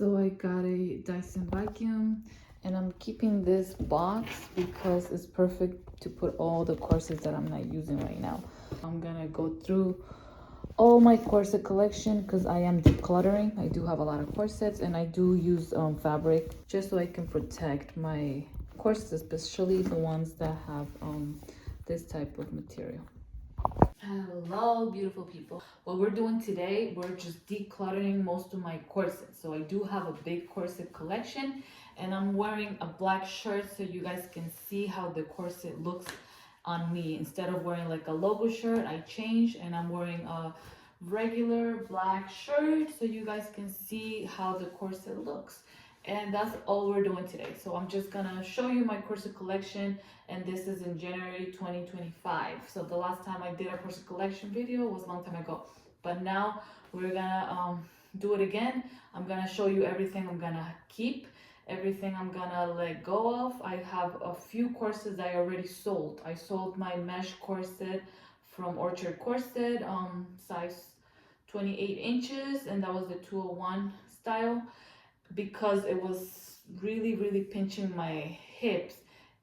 So I got a Dyson vacuum and I'm keeping this box because it's perfect to put all the corsets that I'm not using right now. I'm gonna go through all my corset collection because I am decluttering. I do have a lot of corsets and I do use fabric just so I can protect my corsets, especially the ones that have this type of material. Hello, beautiful people. What we're doing today, we're just decluttering most of my corsets. So I do have a big corset collection and I'm wearing a black shirt so you guys can see how the corset looks on me. Instead of wearing like a logo shirt, I changed and I'm wearing a regular black shirt so you guys can see how the corset looks. And that's all we're doing today. So I'm just gonna show you my corset collection, and this is in January 2025. So the last time I did a corset collection video was a long time ago, but now we're gonna do it again. I'm gonna show you everything I'm gonna keep, everything I'm gonna let go of. I have a few corsets I already sold. I sold my mesh corset from Orchard Corset, size 28 inches, and that was the 201 style, because it was really pinching my hips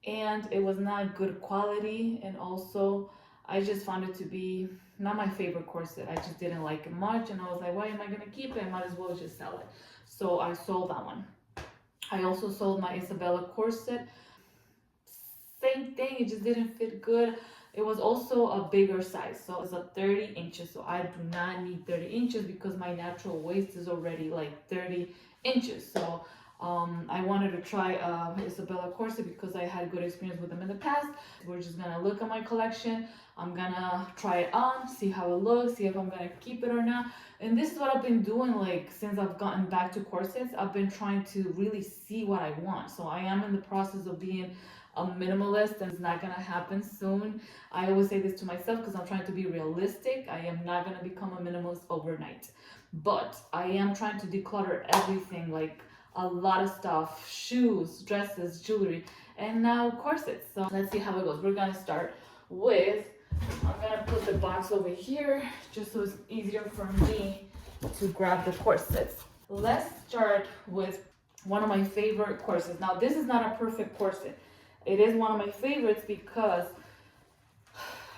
and it was not good quality, and also I just found it to be not my favorite corset. I just didn't like it much and I was like, why am I gonna keep it? I might as well just sell it. So I sold that one. I also sold my Isabella corset. Same thing, it just didn't fit good. It was also a bigger size, so it's a 30 inches. So I do not need 30 inches because my natural waist is already like 30 inches. So I wanted to try Isabella corset because I had good experience with them in the past. We're just gonna look at my collection. I'm gonna try it on, see how it looks, see if I'm gonna keep it or not. And this is what I've been doing, like since I've gotten back to corsets. I've been trying to really see what I want. So I am in the process of being a minimalist, and it's not gonna happen soon. I always say this to myself because I'm trying to be realistic. I am not gonna become a minimalist overnight, but I am trying to declutter everything, like a lot of stuff, shoes, dresses, jewelry, and now corsets. So let's see how it goes. We're gonna start with, I'm gonna put the box over here just so it's easier for me to grab the corsets. Let's start with one of my favorite corsets. Now this is not a perfect corset. It is one of my favorites because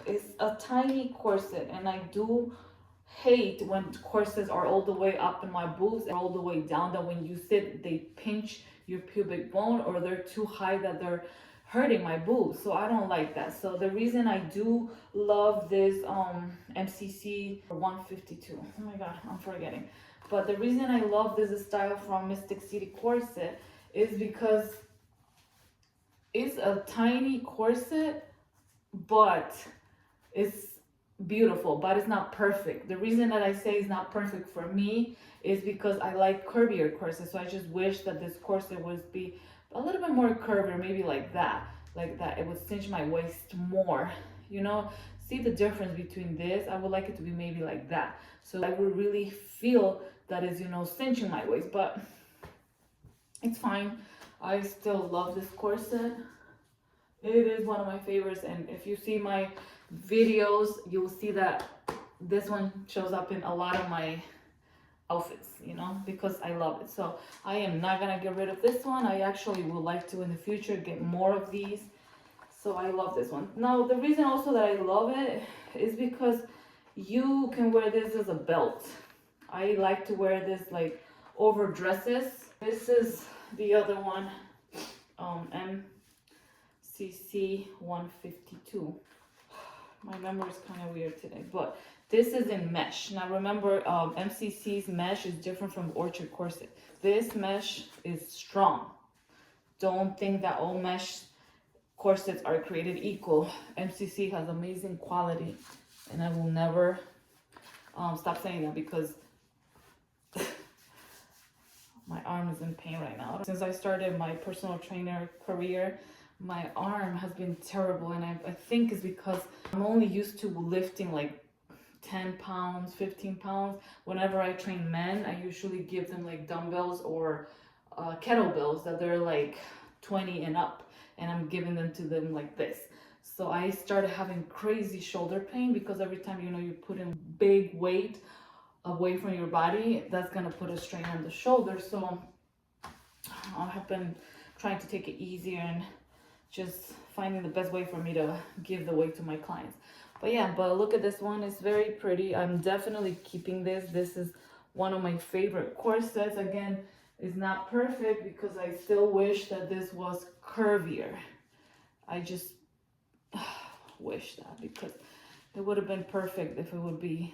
it's a tiny corset, and I do hate when corsets are all the way up in my boobs and all the way down, that when you sit they pinch your pubic bone, or they're too high that they're hurting my boobs. So I don't like that. So the reason I do love this MCC 152, oh my god, I'm forgetting, but the reason I love this style from Mystic City Corset is because it's a tiny corset, but it's beautiful, but it's not perfect. The reason that I say it's not perfect for me is because I like curvier corsets. So I just wish that this corset would be a little bit more curvy, maybe like that. It would cinch my waist more, you know. See the difference between this? I would like it to be maybe like that, so I would really feel that is, you know, cinching my waist. But it's fine. I still love this corset. It is one of my favorites, and if you see my videos, you'll see that this one shows up in a lot of my outfits, you know, because I love it. So I am not gonna get rid of this one. I actually would like to in the future get more of these. So I love this one. Now the reason also that I love it is because you can wear this as a belt. I like to wear this like over dresses. This is the other one, MCC 152. My memory is kind of weird today, but this is in mesh. Now remember, MCC's mesh is different from Orchard Corset. This mesh is strong. Don't think that all mesh corsets are created equal. MCC has amazing quality, and I will never stop saying that because my arm is in pain right now. Since I started my personal trainer career, my arm has been terrible, and I think it's because I'm only used to lifting like 10 pounds, 15 pounds. Whenever I train men, I usually give them like dumbbells or kettlebells that they're like 20 and up, and I'm giving them to them like this. So I started having crazy shoulder pain because every time, you know, you put in big weight away from your body, that's gonna put a strain on the shoulder. So I have been trying to take it easier and just finding the best way for me to give the weight to my clients. But yeah, but look at this one, it's very pretty. I'm definitely keeping this. This is one of my favorite corsets. Again, it's not perfect because I still wish that this was curvier. I just wish that, because it would have been perfect if it would be,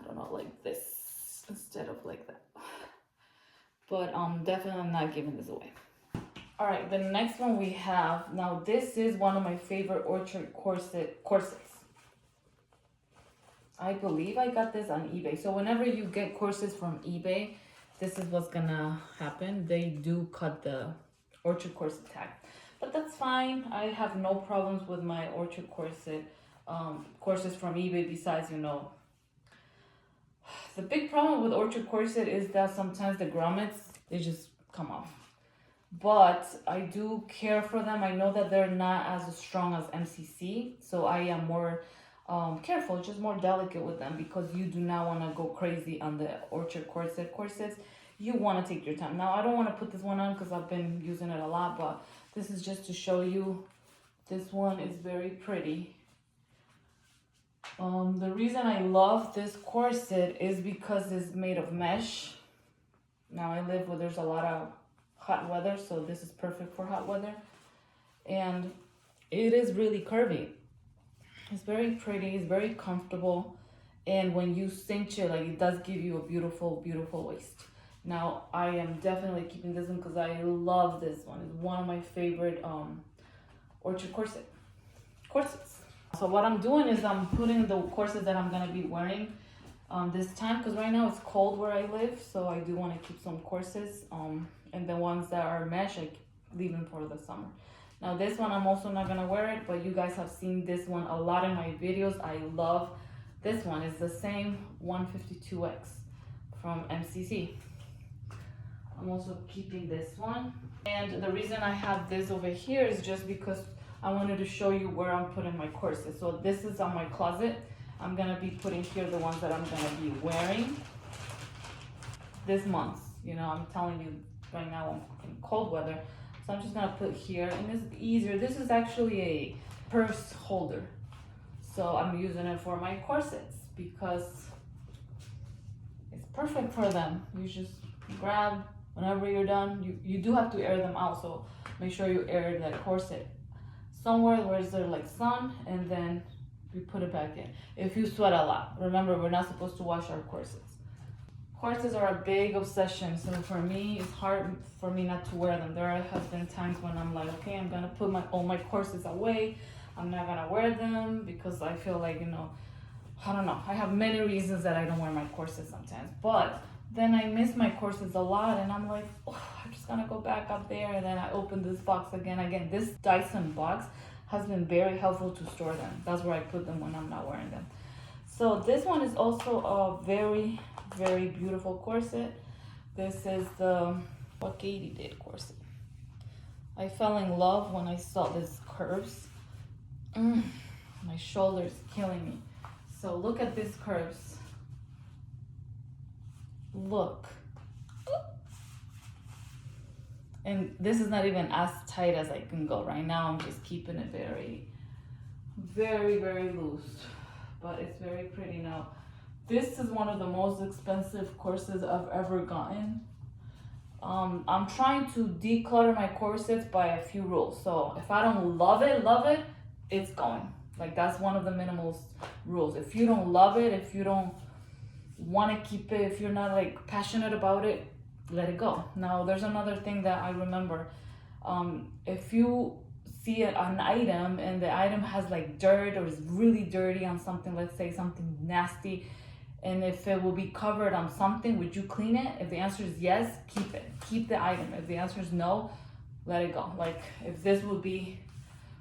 I don't know, like this instead of like that. But definitely I'm not giving this away. All right, the next one we have, now this is one of my favorite Orchard corsets. I believe I got this on eBay. So whenever you get corsets from eBay, this is what's gonna happen. They do cut the Orchard corset tag, but that's fine. I have no problems with my Orchard corsets from eBay. Besides, you know, the big problem with Orchard corset is that sometimes the grommets, they just come off. But I do care for them. I know that they're not as strong as MCC, so I am more careful, just more delicate with them, because you do not want to go crazy on the Orchard corsets. You want to take your time. Now, I don't want to put this one on because I've been using it a lot, but this is just to show you. This one is very pretty. The reason I love this corset is because it's made of mesh. Now, I live where there's a lot of hot weather, so this is perfect for hot weather. And it is really curvy. It's very pretty, it's very comfortable, and when you cinch it, like, it does give you a beautiful, beautiful waist. Now, I am definitely keeping this one because I love this one. It's one of my favorite Orchard corsets. So what I'm doing is I'm putting the corsets that I'm gonna be wearing this time, because right now it's cold where I live, so I do want to keep some corsets, and the ones that are mesh, I leave them for the summer. Now this one, I'm also not gonna wear it, but you guys have seen this one a lot in my videos. I love this one. It's the same 152X from MCC. I'm also keeping this one. And the reason I have this over here is just because I wanted to show you where I'm putting my corsets. So this is on my closet. I'm gonna be putting here the ones that I'm gonna be wearing this month. You know, I'm telling you right now I'm in cold weather. So I'm just gonna put here, and it's easier. This is actually a purse holder. So I'm using it for my corsets because it's perfect for them. You just grab whenever you're done. You do have to air them out, so make sure you air that corset somewhere where there's like sun, and then you put it back in. If you sweat a lot, remember, we're not supposed to wash our corsets. Corsets are a big obsession, so for me, it's hard for me not to wear them. There have been times when I'm like, okay, I'm gonna put all my corsets away. I'm not gonna wear them because I feel like, you know, I don't know. I have many reasons that I don't wear my corsets sometimes, but then I miss my corsets a lot, and I'm like, oh, I'm just gonna go back up there, and then I open this box again. This Dyson box has been very helpful to store them. That's where I put them when I'm not wearing them. So this one is also a very, very beautiful corset. This is the what Katie did corset. I fell in love when I saw these curves. My shoulder's killing me. So look at these curves. Look. And this is not even as tight as I can go. Right now I'm just keeping it very, very, very loose. But it's very pretty. Now, this is one of the most expensive corsets I've ever gotten. I'm trying to declutter my corsets by a few rules. So if I don't love it, it's going. Like, that's one of the minimalist rules. If you don't love it, if you don't want to keep it, if you're not like passionate about it, let it go. Now, there's another thing that I remember. If you see an item and the item has like dirt or is really dirty on something, let's say something nasty, and if it will be covered on something, would you clean it? If the answer is yes, keep it. Keep the item. If the answer is no, let it go. Like, if this would be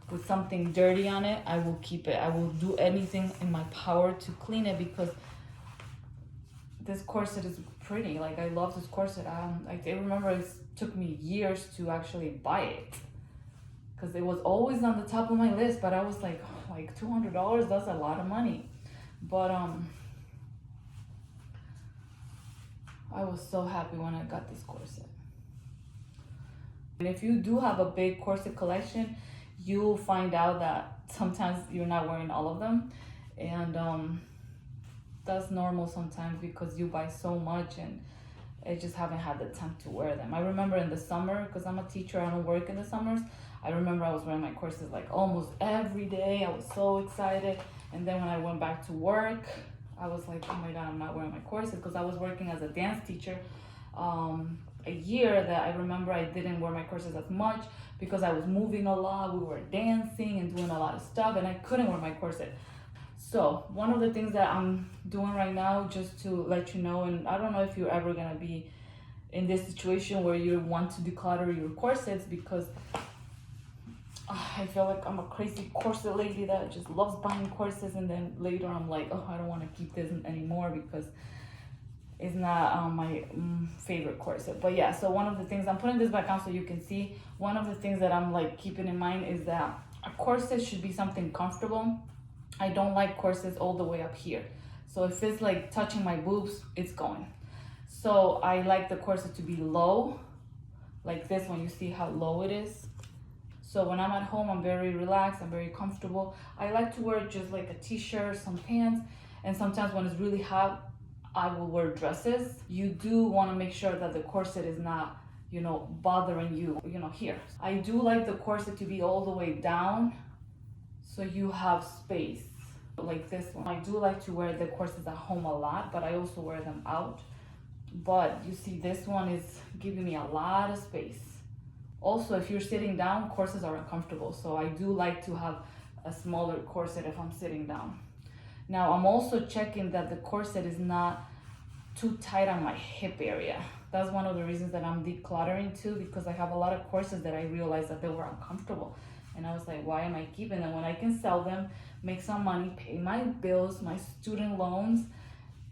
with something dirty on it, I will keep it. I will do anything in my power to clean it because this corset is pretty. Like, I love this corset. I remember it took me years to actually buy it because it was always on the top of my list, but I was like, oh, like $200, that's a lot of money. But I was so happy when I got this corset. And if you do have a big corset collection, you'll find out that sometimes you're not wearing all of them. And that's normal sometimes because you buy so much and I just haven't had the time to wear them. I remember in the summer, because I'm a teacher, I don't work in the summers. I remember I was wearing my corsets like almost every day. I was so excited. And then when I went back to work, I was like, oh my God, I'm not wearing my corsets, because I was working as a dance teacher. A year that I remember I didn't wear my corsets as much because I was moving a lot. We were dancing and doing a lot of stuff and I couldn't wear my corset. So one of the things that I'm doing right now, just to let you know, and I don't know if you're ever gonna be in this situation where you want to declutter your corsets, because I feel like I'm a crazy corset lady that just loves buying corsets, and then later I'm like, oh, I don't want to keep this anymore because it's not my favorite corset. But yeah, so one of the things, I'm putting this back on so you can see, one of the things that I'm like keeping in mind is that a corset should be something comfortable. I don't like corsets all the way up here. So if it's like touching my boobs, it's going. So I like the corset to be low, like this one. You see how low it is? So when I'm at home, I'm very relaxed, I'm very comfortable. I like to wear just like a t-shirt, some pants, and sometimes when it's really hot, I will wear dresses. You do want to make sure that the corset is not, bothering you, here. I do like the corset to be all the way down so you have space, like this one. I do like to wear the corsets at home a lot, but I also wear them out. But you see, this one is giving me a lot of space. Also, if you're sitting down, corsets are uncomfortable. So I do like to have a smaller corset if I'm sitting down. Now, I'm also checking that the corset is not too tight on my hip area. That's one of the reasons that I'm decluttering too, because I have a lot of corsets that I realized that they were uncomfortable. And I was like, why am I keeping them when I can sell them, make some money, pay my bills, my student loans,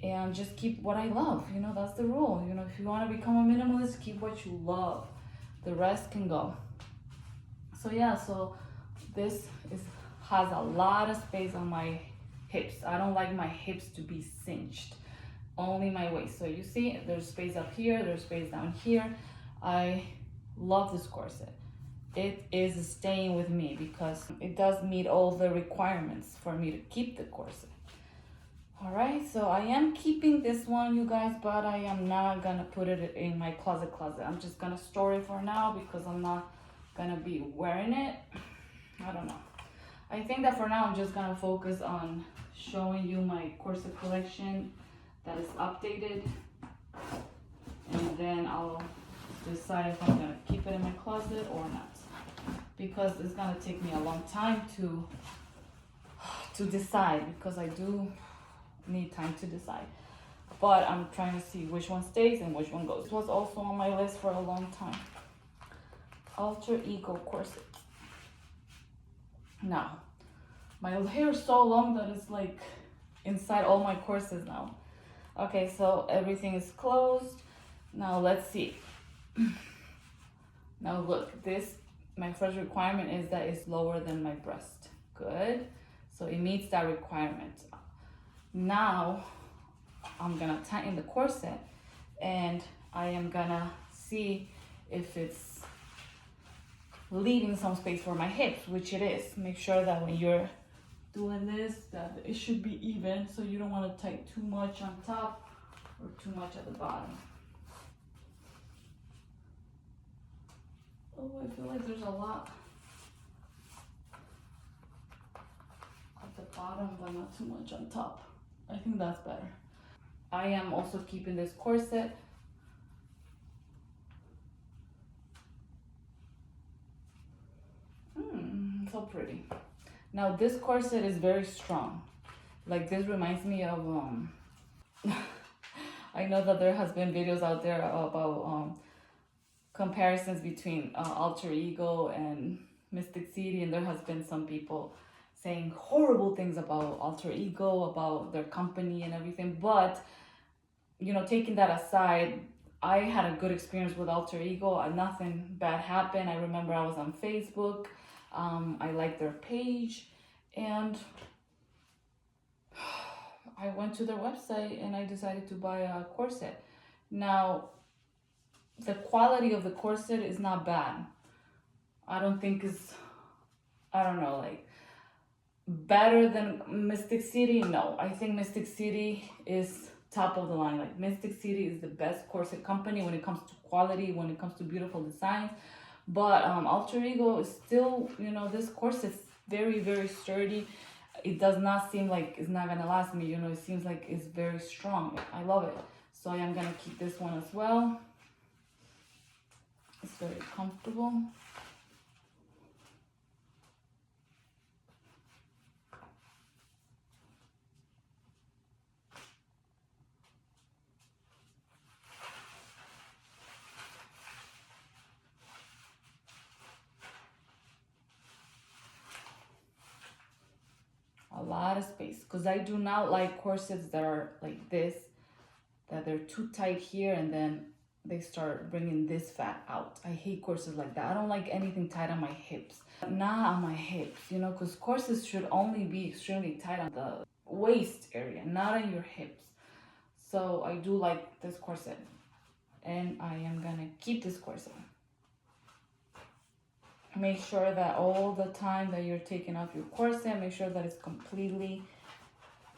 and just keep what I love? That's the rule. If you want to become a minimalist, keep what you love. The rest can go. So yeah, so this has a lot of space on my hips. I don't like my hips to be cinched, only my waist. So you see, there's space up here, there's space down here. I love this corset. It is staying with me because it does meet all the requirements for me to keep the corset. All right, so I am keeping this one, you guys, but I am not gonna put it in my closet. I'm just gonna store it for now because I'm not gonna be wearing it. I don't know. I think that for now I'm just gonna focus on showing you my corset collection that is updated, and then I'll decide if I'm gonna keep it in my closet or not, because it's gonna take me a long time to decide, because I do need time to decide. But I'm trying to see which one stays and which one goes. This was also on my list for a long time. Alter Ego corset. Now, my hair is so long that it's like inside all my corsets now. Okay, so everything is closed. Now let's see. Now look, my first requirement is that it's lower than my breast. Good. So it meets that requirement. Now I'm gonna tighten the corset and I am gonna see if it's leaving some space for my hips, which it is. Make sure that when you're doing this, that it should be even, so you don't want to tighten too much on top or too much at the bottom. Oh, I feel like there's a lot at the bottom, but not too much on top. I think that's better. I am also keeping this corset. So pretty. Now this corset is very strong. Like, this reminds me of I know that there has been videos out there about comparisons between Alter Ego and Mystic City, and there has been some people saying horrible things about Alter Ego, about their company and everything. But taking that aside, I had a good experience with Alter Ego. Nothing bad happened. I remember I was on Facebook. I liked their page, and I went to their website and I decided to buy a corset. Now, the quality of the corset is not bad. I don't think it's, I don't know, like better than Mystic City. No, I think Mystic City is top of the line. Like Mystic City is the best corset company when it comes to quality, when it comes to beautiful designs. But Alter Ego is still, you know, this corset is very, very sturdy. It does not seem like it's not gonna last me, you know, it seems like it's very strong. I love it. So I am gonna keep this one as well. It's very comfortable. A lot of space, because I do not like corsets that are like this, that they're too tight here and then they start bringing this fat out. I hate corsets like that. I don't like anything tight on my hips. Not on my hips, you know, because corsets should only be extremely tight on the waist area, not on your hips. So I do like this corset, and I am gonna keep this corset. Make sure that all the time that you're taking off your corset, make sure that it's completely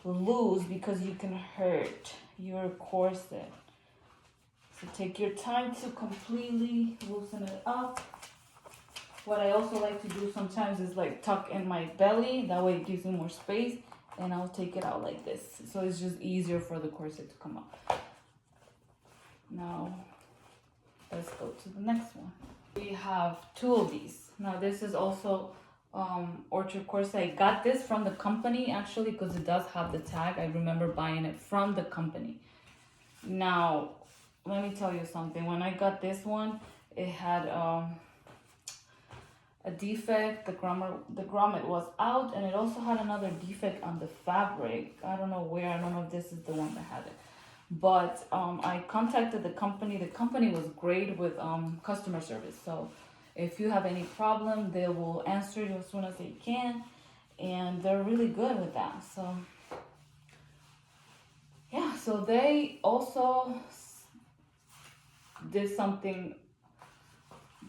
loose, because you can hurt your corset. So take your time to completely loosen it up. What I also like to do sometimes is like tuck in my belly, that way it gives me more space, and I'll take it out like this. So it's just easier for the corset to come up. Now, let's go to the next one. We have two of these. Now this is also Orchard Corset. I got this from the company actually, because it does have the tag. I remember buying it from the company. Now, let me tell you something. When I got this one, it had a defect. The grommet was out, and it also had another defect on the fabric. I don't know where. I don't know if this is the one that had it. But I contacted the company. The company was great with customer service. So if you have any problem, they will answer you as soon as they can. And they're really good with that. So yeah, so they also did something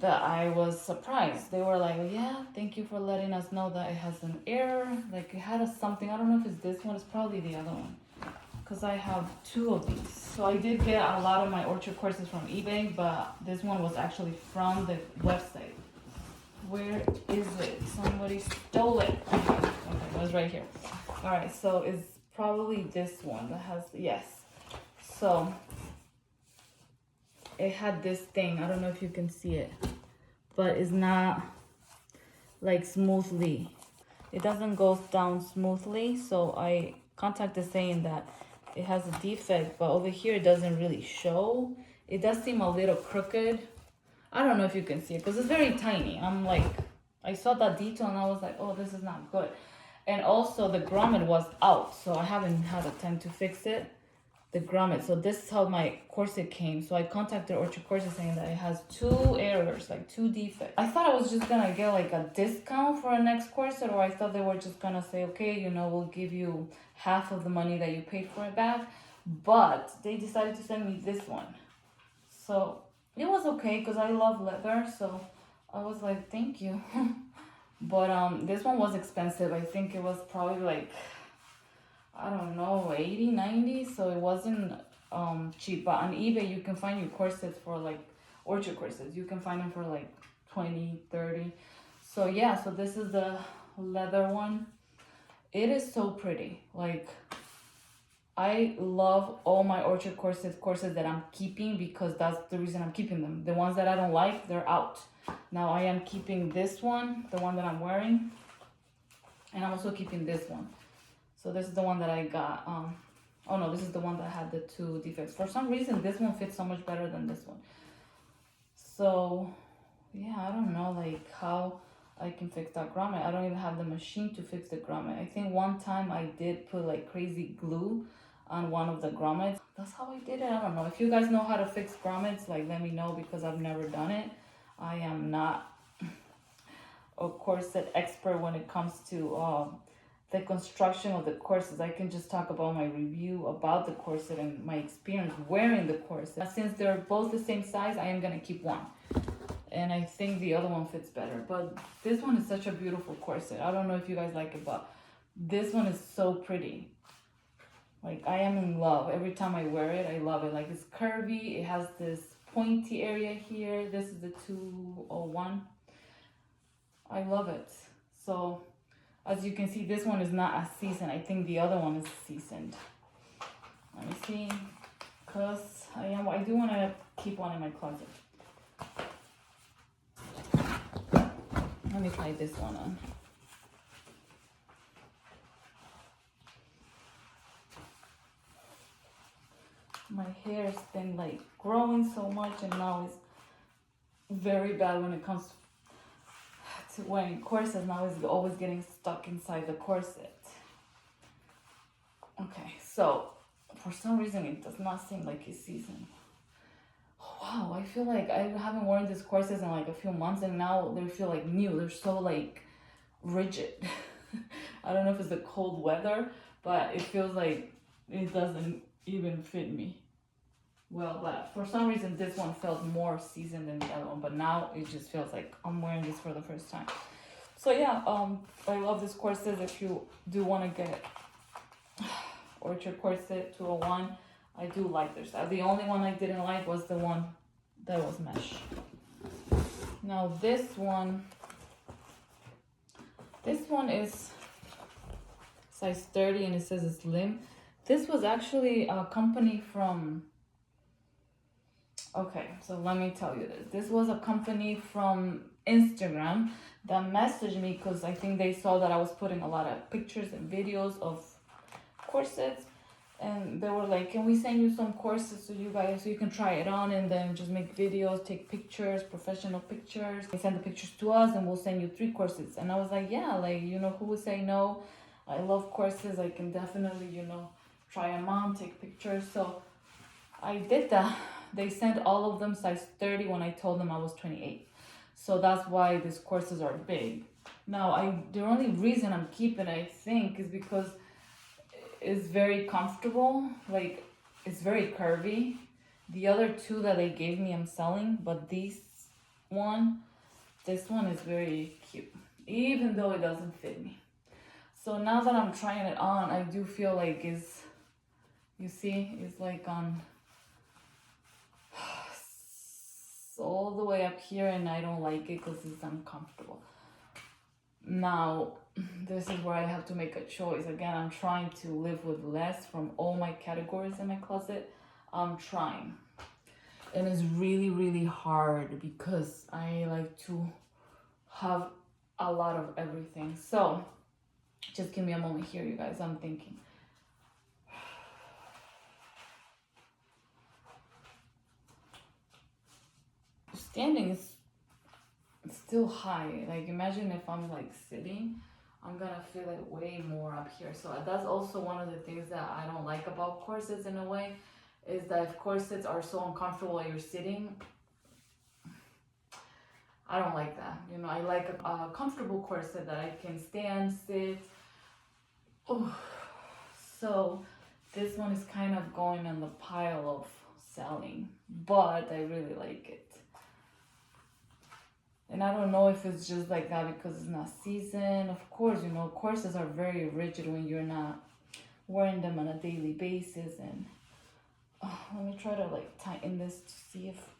that I was surprised. They were like, yeah, thank you for letting us know that it has an error. Like it had something, I don't know if it's this one, it's probably the other one, because I have two of these. So I did get a lot of my Orchard corsets from eBay, but this one was actually from the website. Where is it? Somebody stole it. Okay, it was right here. All right, so it's probably this one that has, yes. So it had this thing, I don't know if you can see it, but it's not like smoothly. It doesn't go down smoothly, so I contacted saying that it has a defect, but over here it doesn't really show. It does seem a little crooked. I don't know if you can see it because it's very tiny. I'm like, I saw that detail and I was like, oh, this is not good. And also the grommet was out, so I haven't had a time to fix it. The grommet. So this is how my corset came. So I contacted Orchard Corset saying that it has two errors, like two defects. I thought I was just gonna get like a discount for a next corset, or I thought they were just gonna say, okay, you know, we'll give you half of the money that you paid for it back. But they decided to send me this one. So it was okay because I love leather. So I was like, thank you. But this one was expensive. I think it was probably like, I don't know, 80, 90, so it wasn't cheap. But on eBay you can find your corsets for like Orchard corsets, you can find them for like 20, 30. So yeah, so this is the leather one. It is so pretty. Like, I love all my Orchard corsets that I'm keeping, because that's the reason I'm keeping them. The ones that I don't like, they're out. Now I am keeping this one, the one that I'm wearing, and I'm also keeping this one. So this is the one that I got. Oh no, this is the one that had the two defects. For some reason, this one fits so much better than this one. So yeah, I don't know like how I can fix that grommet. I don't even have the machine to fix the grommet. I think one time I did put like crazy glue on one of the grommets. That's how I did it. I don't know. If you guys know how to fix grommets, like let me know, because I've never done it. I am not a corset expert when it comes to the construction of the corsets. I can just talk about my review about the corset and my experience wearing the corset. Since they're both the same size, I am gonna keep one. And I think the other one fits better. But this one is such a beautiful corset. I don't know if you guys like it, but this one is so pretty. Like, I am in love. Every time I wear it, I love it. Like, it's curvy. It has this pointy area here. This is the 201. I love it. So, as you can see, this one is not as seasoned. I think the other one is seasoned. Let me see. Because I do want to keep one in my closet. Let me try this one on. My hair has been like growing so much, and now it's very bad when it comes to wearing corsets. Now it's always getting stuck inside the corset. Okay, so for some reason it does not seem like it's seasoned. Wow, I feel like I haven't worn these corsets in like a few months, and now they feel like new. They're so like rigid. I don't know if it's the cold weather, but it feels like it doesn't even fit me well. But for some reason this one felt more seasoned than the other one, but now it just feels like I'm wearing this for the first time. So yeah, I love this corset. If you do want to get Orchard Corset 201, I do like their style. The only one I didn't like was the one that was mesh. Now this one is size 30 and it says it's slim. This was actually a company from, okay, so let me tell you this. This was a company from Instagram that messaged me because I think they saw that I was putting a lot of pictures and videos of corsets. And they were like, can we send you some corsets so you can try it on and then just make videos, take pictures, professional pictures. They send the pictures to us and we'll send you 3 corsets. And I was like, yeah, like, you know, who would say no? I love corsets. I can definitely, you know, try them on, take pictures. So I did that. They sent all of them size 30 when I told them I was 28. So that's why these corsets are big. Now, the only reason I'm keeping it, I think, is because it's very comfortable. Like, it's very curvy. The other 2 that they gave me I'm selling, but this one is very cute, even though it doesn't fit me. So now that I'm trying it on, I do feel like you see, it's like on all the way up here, and I don't like it because it's uncomfortable. Now, this is where I have to make a choice. Again, I'm trying to live with less from all my categories in my closet. I'm trying. And it's really, really hard because I like to have a lot of everything. So, just give me a moment here, you guys. I'm thinking. Standing is still high. Like, imagine if I'm like sitting, I'm gonna feel it way more up here. So that's also one of the things that I don't like about corsets in a way, is that if corsets are so uncomfortable while you're sitting, I don't like that. You know, I like a comfortable corset that I can stand, sit. Oh. So this one is kind of going on the pile of selling, but I really like it. And I don't know if it's just like that because it's not seasoned. Of course, you know, corsets are very rigid when you're not wearing them on a daily basis. And let me try to like tighten this to see if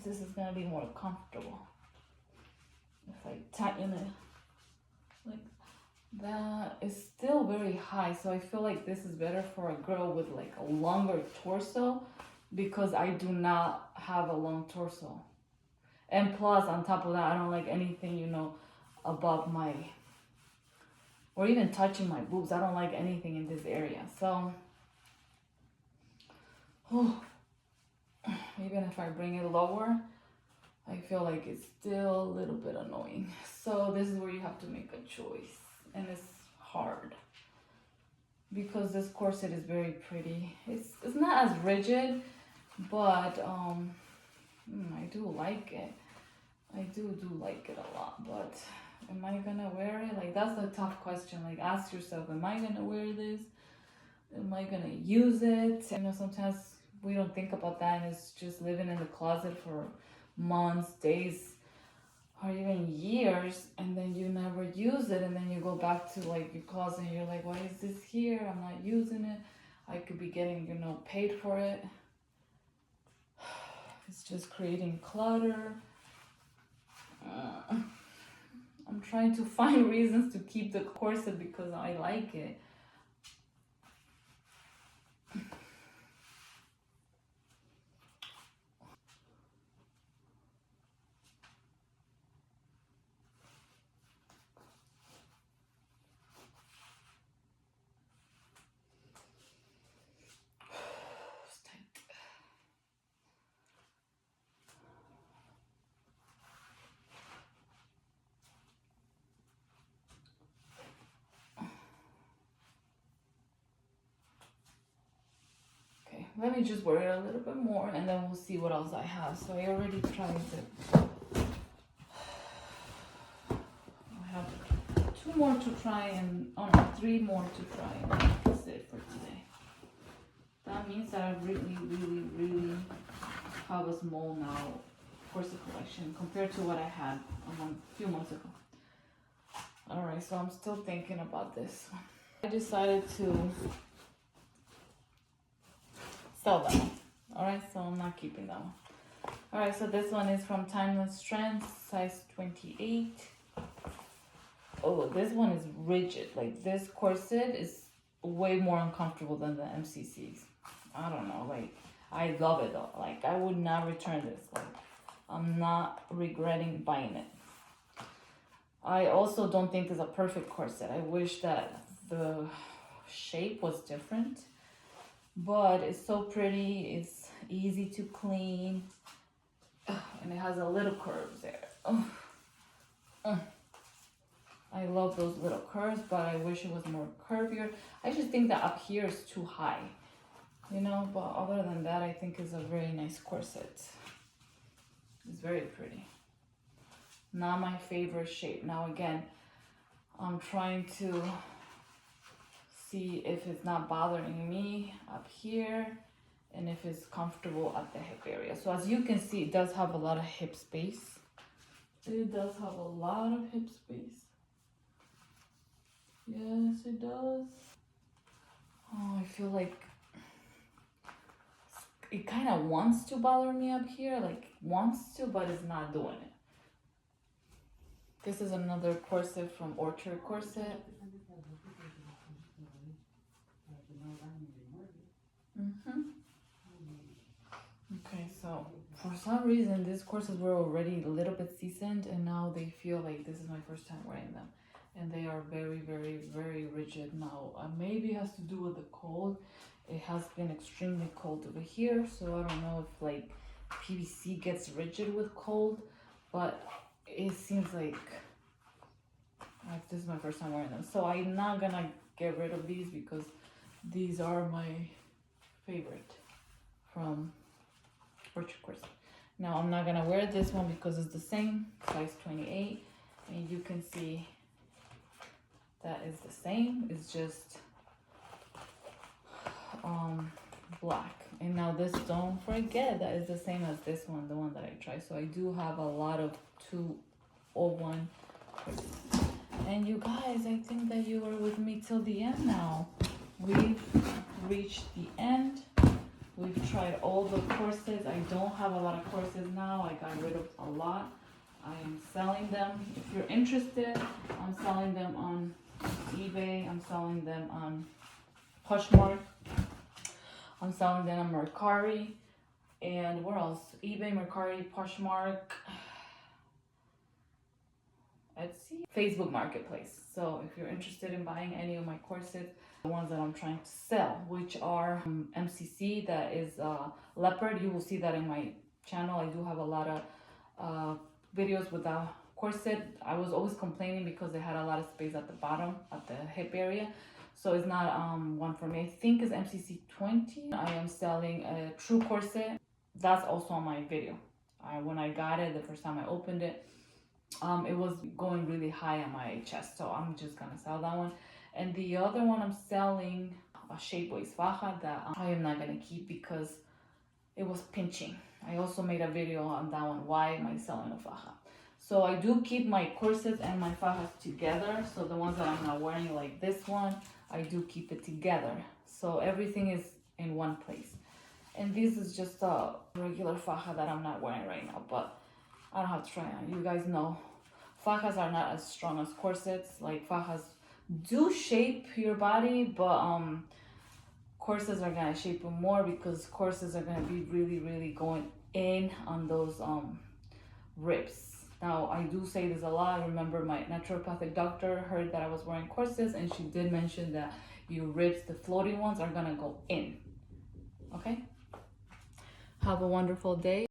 this is gonna be more comfortable. If I tighten it like that, it's still very high. So I feel like this is better for a girl with like a longer torso, because I do not have a long torso. And plus, on top of that, I don't like anything, you know, above my, or even touching my boobs. I don't like anything in this area. So, even if I bring it lower, I feel like it's still a little bit annoying. So this is where you have to make a choice. And it's hard, because this corset is very pretty. It's not as rigid, but I do like it. I do like it a lot, but Am I gonna wear it? Like, that's the tough question. Like, ask yourself, am I gonna wear this? Am I gonna use it? You know, sometimes we don't think about that, and it's just living in the closet for months, days, or even years, and then you never use it, and then you go back to like your closet and you're like, why is this here? I'm not using it. I could be getting, you know, paid for it. It's just creating clutter. I'm trying to find reasons to keep the corset because I like it. Let me just wear it a little bit more and then we'll see what else I have. So I already tried it. I have 2 more to try and, oh no, 3 more to try and that's it for today. That means that I really have a small now corset collection compared to what I had a few months ago. Alright, so I'm still thinking about this one. I decided to sell that one. Alright, so I'm not keeping that one. Alright, so this one is from Timeless Trends, size 28. Oh, this one is rigid. Like, this corset is way more uncomfortable than the MCCs. I don't know, like, I love it though. Like, I would not return this. Like, I'm not regretting buying it. I also don't think it's a perfect corset. I wish that the shape was different. But it's so pretty, it's easy to clean, and it has a little curves there. I love those little curves, but I wish it was more curvier. I just think that up here is too high, you know, but other than that, I think it's a very nice corset. It's very pretty. Not my favorite shape. Now again, I'm trying to see if it's not bothering me up here and if it's comfortable at the hip area. So as you can see, it does have a lot of hip space. It does have a lot of hip space. Yes, it does. Oh, I feel like it kind of wants to bother me up here, like wants to, but it's not doing it. This is another corset from Orchard Corset. Okay, so for some reason these corsets were already a little bit seasoned and now they feel like this is my first time wearing them. And they are very rigid now. Maybe it has to do with the cold. It has been extremely cold over here, so I don't know if like PVC gets rigid with cold, but it seems like this is my first time wearing them. So I'm not gonna get rid of these because these are my favorite from Orchard Corset. Now I'm not gonna wear this one because it's the same, size 28, and you can see that is the same. It's just black. And now this, don't forget, that is the same as this one, the one that I tried. So I do have a lot of 201. And you guys, I think that you are with me till the end now. We've reached the end. We've tried all the corsets. I don't have a lot of corsets now. I got rid of a lot. I am selling them. If you're interested, I'm selling them on eBay. I'm selling them on Poshmark. I'm selling them on Mercari. And where else? eBay, Mercari, Poshmark, Etsy, Facebook Marketplace. So if you're interested in buying any of my corsets, the ones that I'm trying to sell, which are MCC, that is leopard, you will see that in my channel. I do have a lot of videos with a corset. I was always complaining because they had a lot of space at the bottom, at the hip area. So it's not one for me. I think it's MCC 20. I am selling a true corset. That's also on my video. When I got it, the first time I opened it, it was going really high on my chest, so I'm just gonna sell that one. And the other one I'm selling a shape waist faja that I am not gonna keep because it was pinching. I also made a video on that one, why am I selling a faja. So I do keep my corsets and my fajas together. So the ones that I'm not wearing, like this one, I do keep it together. So everything is in one place. And this is just a regular faja that I'm not wearing right now, but I don't have to try it on. You guys know fajas are not as strong as corsets. Like fajas do shape your body, but corsets are gonna shape them more because corsets are gonna be really going in on those ribs. Now I do say this a lot. I remember my naturopathic doctor heard that I was wearing corsets, and she did mention that your ribs, the floating ones, are gonna go in. Okay? Have a wonderful day.